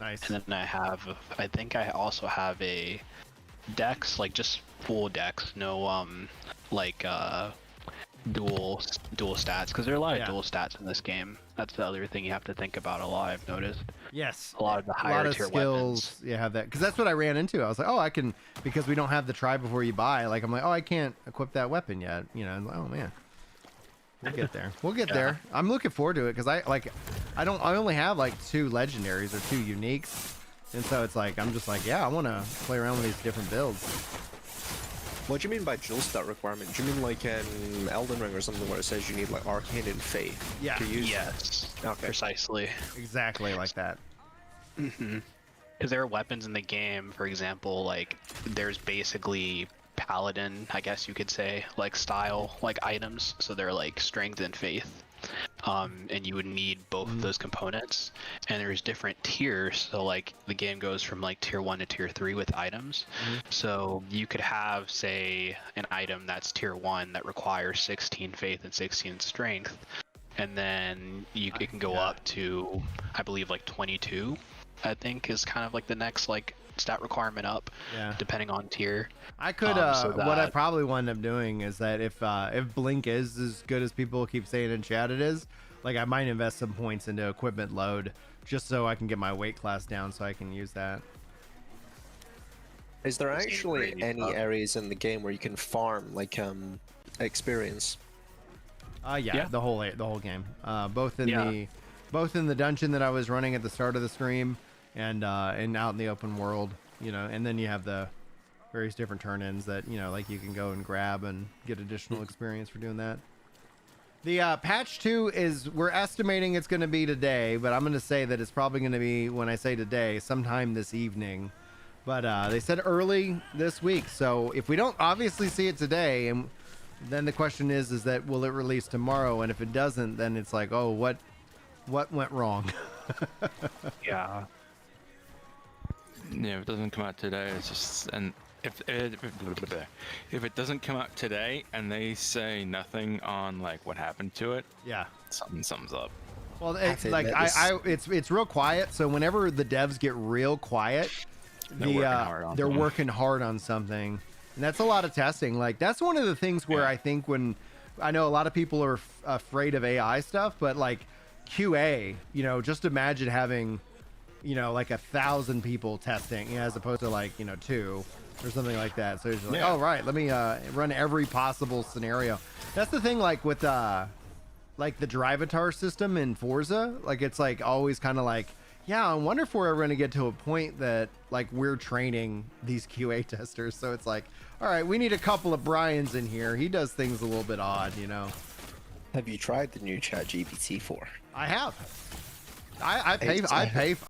Nice. And then I think I also have a Dex, like just full Dex, no like dual stats, because there are a lot of Yeah. dual stats in this game. That's the other thing you have to think about a lot, I've noticed. Yes. A lot of the A lot higher of tier skills. weapons. You have that because that's what I ran into. I was like, oh, I can because we don't have the try before you buy. Like I'm like, oh, I can't equip that weapon yet. You know, oh man. We'll get there. We'll get Yeah. there. I'm looking forward to it because I only have like 2 legendaries or 2 uniques, and so it's like I'm just like, yeah, I want to play around with these different builds. What do you mean by dual stat requirement? Do you mean like in Elden Ring or something where it says you need like Arcane and Faith? Yeah. To use? Yes, Okay. precisely. Exactly like that. Because there are weapons in the game, for example, like there's basically paladin, I guess you could say, like style, like items. So they're like strength and faith. And you would need both of those components. And there's different tiers. So like the game goes from like tier 1 to tier 3 with items. So you could have, say, an item that's tier 1 that requires 16 faith and 16 strength. And then it can go up to, I believe, like 22. I think is kind of like the next like stat requirement up, Yeah. depending on tier. I could So what I that- probably wind up doing is that if Blink is as good as people keep saying in chat it is, like I might invest some points into equipment load just so I can get my weight class down so I can use that. Is there It's actually great, any areas in the game where you can farm like experience? Yeah, the whole game. Both in Yeah. the dungeon that I was running at the start of the stream and out in the open world, you know, and then you have the various different turn-ins that, you know, like you can go and grab and get additional experience for doing that. The patch 2 is, we're estimating it's going to be today, but I'm going to say that it's probably going to be, when I say today, sometime this evening. But they said early this week, so if we don't obviously see it today, and then the question is that will it release tomorrow? And if it doesn't, then it's like, oh, what went wrong? Yeah. Yeah, if it doesn't come out today, it's just if it doesn't come out today and they say nothing on like what happened to it, Yeah. something's up. Well, it's to like admit it's real quiet. So whenever the devs get real quiet, They're working hard on something. something, and that's a lot of testing. Like that's one of the things where Yeah. I think when I know a lot of people are afraid of AI stuff, but like QA, you know, just imagine having, you know, like 1,000 people testing, you know, as opposed to like, you know, 2 or something like that. So it's just like, Yeah. oh right, let me run every possible scenario. That's the thing, like with like the Drivatar system in Forza, like it's like always kind of like, yeah, I wonder if we're ever going to get to a point that like we're training these QA testers. So it's like, all right, we need a couple of Brians in here. He does things a little bit odd, you know. Have you tried the new ChatGPT 4? I have. I pay